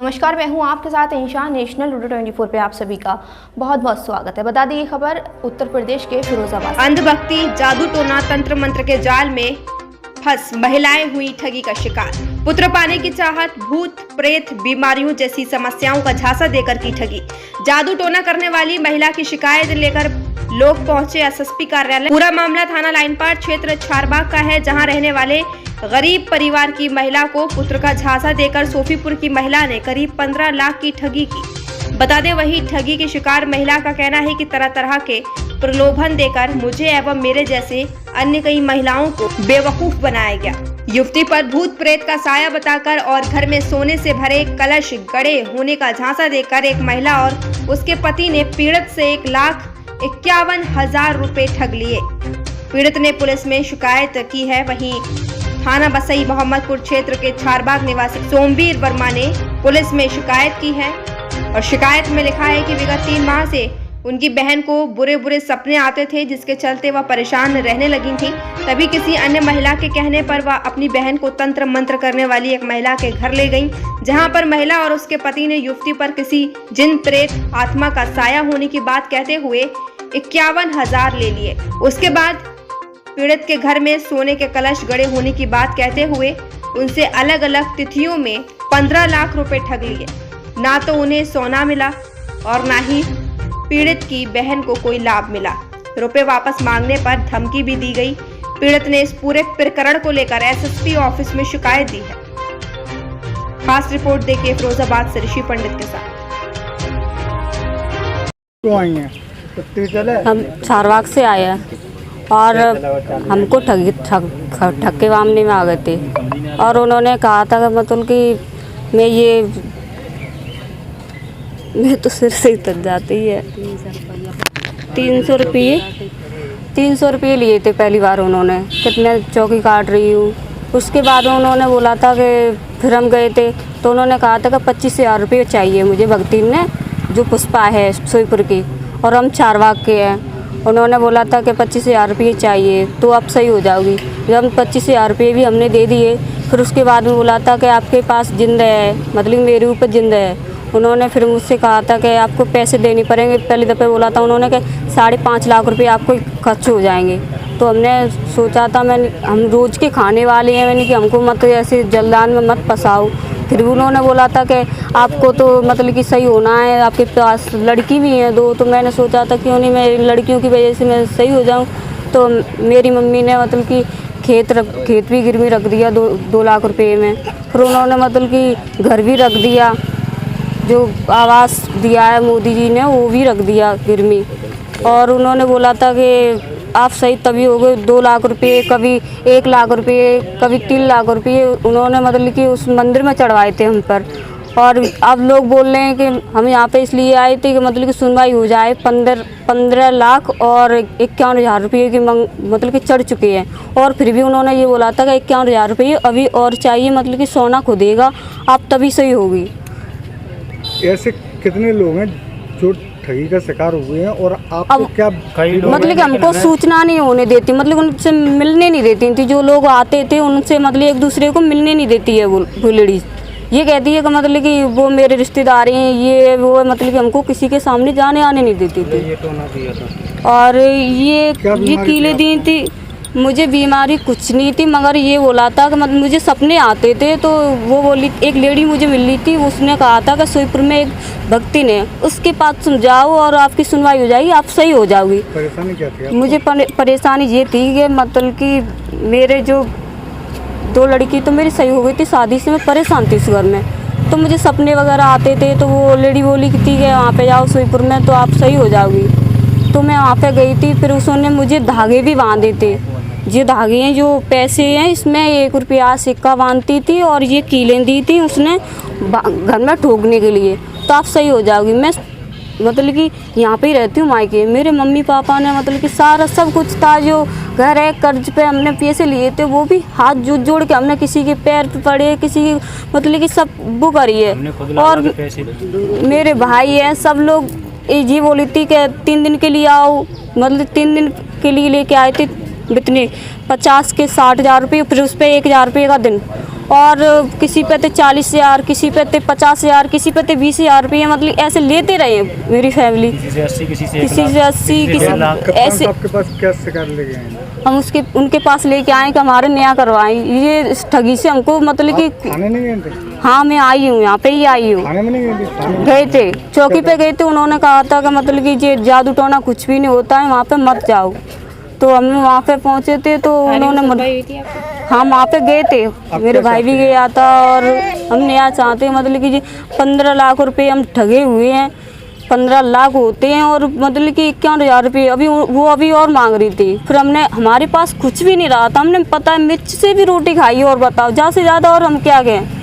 नमस्कार, मैं हूं आपके साथ इंशान। नेशनल लूडो 24 पे आप सभी का बहुत बहुत स्वागत है। बता दें ये खबर उत्तर प्रदेश के फिरोजाबाद। अंधभक्ति, जादू टोना, तंत्र मंत्र के जाल में फंस महिलाएं हुई ठगी का शिकार। पुत्र पाने की चाहत, भूत प्रेत, बीमारियों जैसी समस्याओं का झांसा देकर की ठगी। जादू टोना करने वाली महिला की शिकायत लेकर लोग पहुंचे एसएसपी कार्यालय। पूरा मामला थाना लाइनपाट क्षेत्र चारबाग का है, जहां रहने वाले गरीब परिवार की महिला को पुत्र का झांसा देकर सोफीपुर की महिला ने करीब 15 लाख की ठगी की। बता दें, वही ठगी की शिकार महिला का कहना है कि तरह तरह के प्रलोभन देकर मुझे एवं मेरे जैसे अन्य कई महिलाओं को बेवकूफ बनाया गया। युवती पर भूत प्रेत का साया बताकर और घर में सोने से भरे कलश गड़े होने का झांसा देकर एक महिला और उसके पति ने पीड़ित से 1,51,000 रुपए ठग लिए। पीड़ित ने पुलिस में शिकायत की है। वहीं थाना बसई मोहम्मदपुर क्षेत्र के चारबाग निवासी सोमवीर वर्मा ने पुलिस में शिकायत की है और शिकायत में लिखा है कि विगत 3 माह से उनकी बहन को बुरे बुरे सपने आते थे, जिसके चलते वह परेशान रहने लगी थी। तभी किसी अन्य महिला के कहने पर वह अपनी बहन को तंत्र मंत्र करने वाली एक महिला के घर ले गई, जहां पर महिला और उसके पति ने युवती पर किसी जिन प्रेत आत्मा का साया होने की बात कहते हुए 51,000 ले लिए। उसके बाद पीड़ित के घर में सोने के कलश गड़े होने की बात कहते हुए उनसे अलग अलग तिथियों में 15 लाख रुपए ठग लिए। ना तो उन्हें सोना मिला और ना ही पीड़ित की बहन को कोई लाभ मिला। रुपए वापस मांगने पर धमकी भी दी गई। पीड़ित ने इस पूरे प्रकरण को लेकर एसएसपी ऑफिस में शिकायत दी है। खास रिपोर्ट देखिए फिरोजाबाद से ऋषि पंडित के साथ। हम चारबाग से आए हैं और हमको ठग के मामले में आ गए थे और उन्होंने कहा था कि मतलब कि मैं तो सिर से ही तक जाती है। 300 रुपये लिए थे पहली बार उन्होंने। कितने चौकी काट रही हूँ। उसके बाद उन्होंने बोला था कि फिर हम गए थे तो उन्होंने कहा था कि 25,000 रुपये चाहिए मुझे। भक्ति ने जो पुष्पा है सोईपुर की और हम चारबाग के हैं। उन्होंने बोला था कि 25,000 रुपये चाहिए तो आप सही हो जाओगी। जब हम 25,000 रुपये भी हमने दे दिए, फिर उसके बाद में बोला था कि आपके पास जिंदा है, मतलब मेरे ऊपर जिंदा है। उन्होंने फिर मुझसे कहा था कि आपको पैसे देने पड़ेंगे। पहले दफ़े बोला था उन्होंने कि 5.5 लाख रुपये आपको खर्च हो जाएंगे। तो हमने सोचा था हम रोज़ के खाने वाले हैं, मैंने कि हमको मत ऐसे जल्दान में मत फंसाओ। फिर उन्होंने बोला था कि आपको तो मतलब कि सही होना है, आपके पास लड़की भी हैं 2। तो मैंने सोचा था क्यों नहीं मैं लड़कियों की वजह से मैं सही हो जाऊं। तो मेरी मम्मी ने मतलब कि खेत भी गिरवी रख दिया 2 लाख रुपए में। फिर उन्होंने मतलब कि घर भी रख दिया, जो आवास दिया है मोदी जी ने वो भी रख दिया गिरवी। और उन्होंने बोला था कि आप सही तभी हो गए। 2 लाख रुपये, कभी 1 लाख रुपये, कभी 3 लाख रुपये उन्होंने मतलब कि उस मंदिर में चढ़वाए थे हम पर। और अब लोग बोल रहे हैं कि हम यहाँ पे इसलिए आए थे कि मतलब कि सुनवाई हो जाए। 15 लाख और 51,000 रुपये की मतलब कि चढ़ चुके हैं। और फिर भी उन्होंने ये बोला था कि 51,000 रुपये अभी और चाहिए, मतलब कि सोना खो देगा आप तभी सही होगी। ऐसे कितने लोग हैं जो ठगी का शिकार हुए हैं और आपको क्या मतलब कि हमको सूचना नहीं होने देती, मतलब उनसे मिलने नहीं देती थी। जो लोग आते थे उनसे मतलब एक दूसरे को मिलने नहीं देती है वो लेडीज। ये कहती है कि मतलब कि वो मेरे रिश्तेदार हैं, ये वो, मतलब कि हमको किसी के सामने जाने आने नहीं देती थी। और ये कीले दी थी। मुझे बीमारी कुछ नहीं थी, मगर ये बोला था कि मतलब मुझे सपने आते थे। तो वो बोली, एक लेडी मुझे मिल रही थी, उसने कहा था कि सोईपुर में एक भक्ति ने, उसके पास जाओ और आपकी सुनवाई हो जाएगी, आप सही हो जाओगी। परेशानी क्या थी? मुझे परेशानी ये थी कि मतलब कि मेरे जो 2 लड़की तो मेरी सही हो गई थी शादी से। मैं परेशान थी इस घर में, तो मुझे सपने वगैरह आते थे। तो वो लेडी बोली कि ठीक है वहाँ पे जाओ सोईपुर में तो आप सही हो जाओगी। तो मैं वहाँ पे गई थी। फिर उसने मुझे धागे भी बांधे थे। ये धागे हैं जो पैसे हैं, इसमें 1 रुपया सिक्का बांधती थी और ये कीलें दी थी उसने घर में ठोकने के लिए, तो आप सही हो जाओगी। मैं मतलब कि यहाँ पे ही रहती हूँ मायके। मेरे मम्मी पापा ने मतलब कि सारा सब कुछ था, जो घर है कर्ज पे हमने पैसे लिए थे, वो भी हाथ जोड़ के हमने किसी के पैर पे पड़े, किसी की मतलब कि सब वो करी है। और मेरे भाई हैं सब लोग। ये बोली थी कि 3 दिन के लिए आओ, मतलब 3 दिन के लिए लेके आए थे। इतने 50 के 60,000 रुपये, फिर उस पर 1,000 रुपये का दिन। और किसी पे थे 40,000, किसी पे थे 50,000, किसी पे थे 20,000 रुपये, मतलब ऐसे लेते रहे हैं मेरी फैमिली। किसी से 80, किसी से 1 किसी से 80, किसी कप्तान ऐसे। साहब के पास क्या शिकायत लेके आए हैं? हम उनके पास लेके आए कि हमारे नया करवाएं, ये इस ठगी से हमको मतलब कि। थाने नहीं गए थे? हाँ मैं आई हूँ, यहाँ पे ही आई हूँ। थाने में नहीं गए थे? थाने गए थे, चौकी पे गए थे, उन्होंने कहा था कि मतलब कि ये जादू टोना कुछ भी नहीं होता है, वहाँ पे मत जाओ। तो हम वहाँ पे पहुँचे थे तो उन्होंने, हाँ वहाँ पे गए थे, मेरे भाई भी गया था। और हम नया चाहते हैं मतलब कि जी 15 लाख रुपए हम ठगे हुए हैं। 15 लाख होते हैं और मतलब कि 51,000 रुपये अभी वो अभी और मांग रही थी। फिर हमने, हमारे पास कुछ भी नहीं रहा था, हमने पता है मिर्च से भी रोटी खाई। और बताओ ज़्यादा से ज़्यादा और हम क्या कहें।